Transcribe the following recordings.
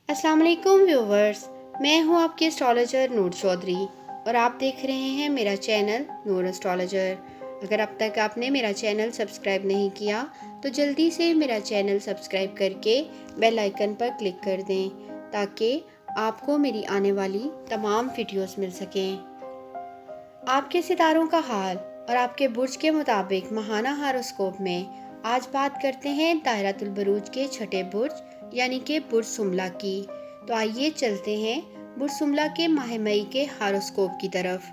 अस्सलाम वालेकुम व्यूवर्स, मैं हूं आपकी एस्ट्रोलॉजर नूर चौधरी और आप देख रहे हैं मेरा चैनल नूर एस्ट्रोलॉजर। अगर अब तक आपने मेरा चैनल सब्सक्राइब नहीं किया तो जल्दी से मेरा चैनल सब्सक्राइब करके बेल आइकन पर क्लिक कर दें ताकि आपको मेरी आने वाली तमाम वीडियोस मिल सकें। आपके सितारों का हाल और आपके बुर्ज के मुताबिक माहाना हारोस्कोप में आज बात करते हैं दायरातुल बुरूज के छठे बुर्ज यानी कि बुर्ज सुमला की। तो आइए चलते हैं बुर्ज सुमला के माह मई के हारोस्कोप की तरफ।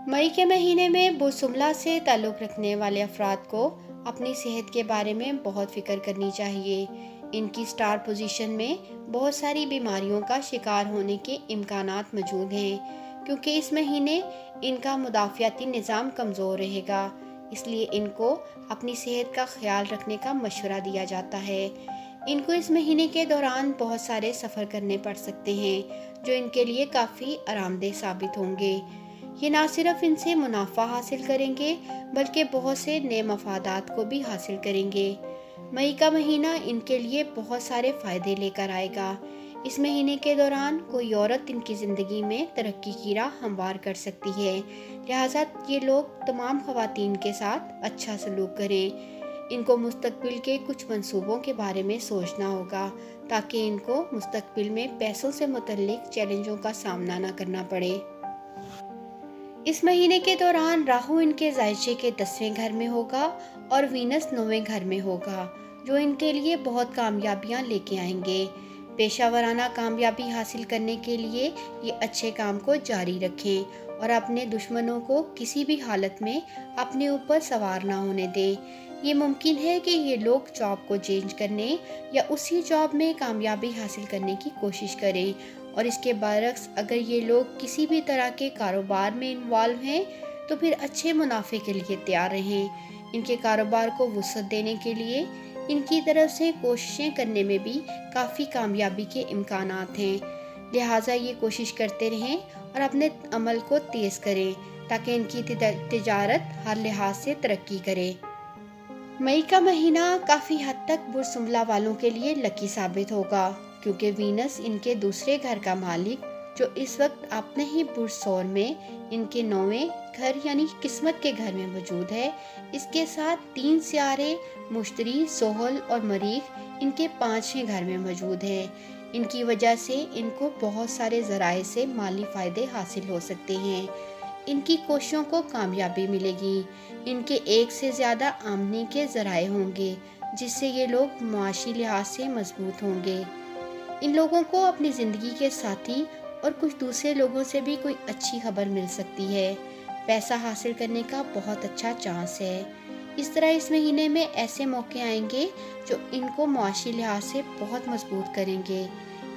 मई के महीने में बुर्ज सुमला से ताल्लुक़ रखने वाले अफराद को अपनी सेहत के बारे में बहुत फिक्र करनी चाहिए। इनकी स्टार पोजीशन में बहुत सारी बीमारियों का शिकार होने के इम्कानात मौजूद हैं, क्योंकि इस महीने इनका मुदाफ़ियाती निज़ाम कमज़ोर रहेगा। इसलिए इनको अपनी सेहत का ख्याल रखने का मशवरा दिया जाता है। इनको इस महीने के दौरान बहुत सारे सफ़र करने पड़ सकते हैं जो इनके लिए काफ़ी आरामदेह साबित होंगे। ये ना सिर्फ इनसे मुनाफा हासिल करेंगे बल्कि बहुत से नए मफादात को भी हासिल करेंगे। मई का महीना इनके लिए बहुत सारे फ़ायदे लेकर आएगा। इस महीने के दौरान कोई औरत इनकी ज़िंदगी में तरक्की की राह हमवार कर सकती है, लिहाजा ये लोग तमाम ख़वातीन के साथ अच्छा सलूक करें। इनको मुस्तकबिल के कुछ मंसूबों के बारे में सोचना होगा ताकि इनको मुस्तकबिल में पैसों से मुतल्लिक चैलेंजों का सामना न करना पड़े। इस महीने के दौरान राहु इनके जायचे के 10वें घर में होगा और वीनस 9वें घर में होगा, जो इनके लिए बहुत कामयाबियां लेके आएंगे। पेशावराना कामयाबी हासिल करने के लिए ये अच्छे काम को जारी रखें और अपने दुश्मनों को किसी भी हालत में अपने ऊपर सवार ना होने दें। ये मुमकिन है कि ये लोग जॉब को चेंज करने या उसी जॉब में कामयाबी हासिल करने की कोशिश करें, और इसके बरक्स अगर ये लोग किसी भी तरह के कारोबार में इन्वॉल्व हैं तो फिर अच्छे मुनाफे के लिए तैयार रहें। इनके कारोबार को वुसअत देने के लिए इनकी तरफ से कोशिशें करने में भी काफ़ी कामयाबी के इम्कानात हैं, लिहाजा ये कोशिश करते रहें और अपने अमल को तेज़ करें ताकि इनकी तिजारत हर लिहाज से तरक्की करे। मई का महीना काफ़ी हद तक बुर्ज सुमला वालों के लिए लकी साबित होगा, क्योंकि वीनस इनके दूसरे घर का मालिक जो इस वक्त अपने ही बुर्ज सौर में इनके 9वें घर यानी किस्मत के घर में मौजूद है, इसके साथ 3 सियारे मुश्तरी, सोहल और मरीख इनके 5वें घर में मौजूद है। इनकी वजह से इनको बहुत सारे ज़राए से माली फ़ायदे हासिल हो सकते हैं। इनकी कोशिशों को कामयाबी मिलेगी। इनके एक से ज़्यादा आमदनी के ज़राए होंगे, जिससे ये लोग मुआशी लिहाज से मजबूत होंगे। इन लोगों को अपनी ज़िंदगी के साथी और कुछ दूसरे लोगों से भी कोई अच्छी खबर मिल सकती है। पैसा हासिल करने का बहुत अच्छा चांस है। इस तरह इस महीने में ऐसे मौके आएंगे जो इनको मुआशी लिहाज से बहुत मजबूत करेंगे।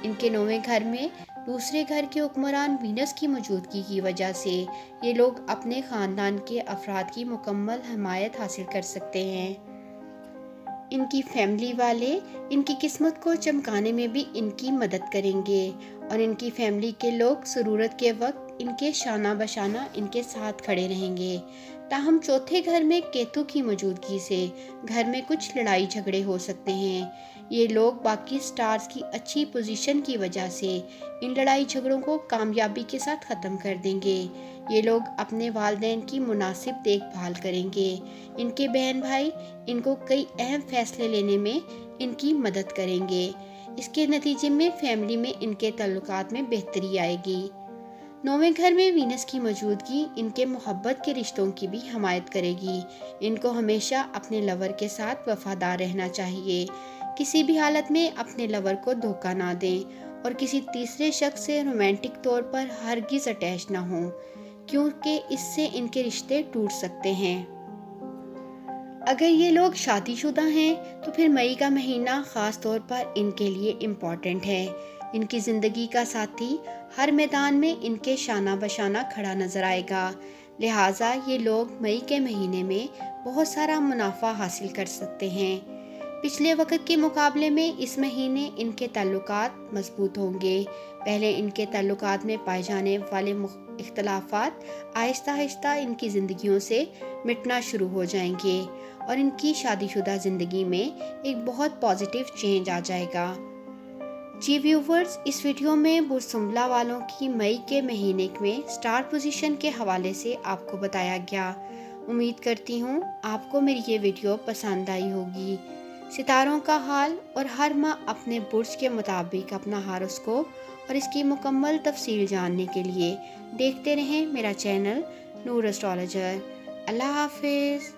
इनके 9वें घर में दूसरे घर के हुक्मरान वीनस की मौजूदगी की वजह से ये लोग अपने ख़ानदान के अफराद की मुकम्मल हमायत हासिल कर सकते हैं। इनकी फैमिली वाले इनकी किस्मत को चमकाने में भी इनकी मदद करेंगे और इनकी फैमिली के लोग ज़रूरत के वक्त इनके शाना बशाना इनके साथ खड़े रहेंगे। ताहम चौथे घर में केतु की मौजूदगी से घर में कुछ लड़ाई झगड़े हो सकते हैं। ये लोग बाकी स्टार्स की अच्छी पोजीशन की वजह से इन लड़ाई झगड़ों को कामयाबी के साथ ख़त्म कर देंगे। ये लोग अपने वालिदैन की मुनासिब देखभाल करेंगे। इनके बहन भाई इनको कई अहम फैसले लेने में इनकी मदद करेंगे। इसके नतीजे में फैमिली में इनके ताल्लुकात में बेहतरी आएगी। 9वें घर में वीनस की मौजूदगी इनके मोहब्बत के रिश्तों की भी हमायत करेगी। इनको हमेशा अपने लवर के साथ वफादार रहना चाहिए। किसी भी हालत में अपने लवर को धोखा ना दें और किसी तीसरे शख्स से रोमांटिक तौर पर हरगिज़ अटैच ना हों, क्योंकि इससे इनके रिश्ते टूट सकते हैं। अगर ये लोग शादीशुदा हैं तो फिर मई का महीना ख़ास तौर पर इनके लिए इम्पॉर्टेंट है। इनकी ज़िंदगी का साथी हर मैदान में इनके शाना बशाना खड़ा नज़र आएगा, लिहाजा ये लोग मई के महीने में बहुत सारा मुनाफा हासिल कर सकते हैं। पिछले वक्त के मुकाबले में इस महीने इनके ताल्लुकात मजबूत होंगे। पहले इनके ताल्लुकात में पाए जाने वाले इख्तलाफात आहिस्ता आहिस्ता इनकी ज़िंदगियों से मिटना शुरू हो जाएंगे और इनकी शादीशुदा ज़िंदगी में एक बहुत पॉजिटिव चेंज आ जाएगा। جی ویورز، اس ویڈیو میں برج سنبلہ والوں کی مئی کے مہینے میں سٹار پوزیشن کے حوالے سے آپ کو بتایا گیا۔ امید کرتی ہوں آپ کو میری یہ ویڈیو پسند آئی ہوگی۔ ستاروں کا حال اور ہر ماہ اپنے برج کے مطابق اپنا ہاروسکوپ اور اس کی مکمل تفصیل جاننے کے لیے دیکھتے رہیں میرا چینل نور اسٹرالوجر۔ اللہ حافظ۔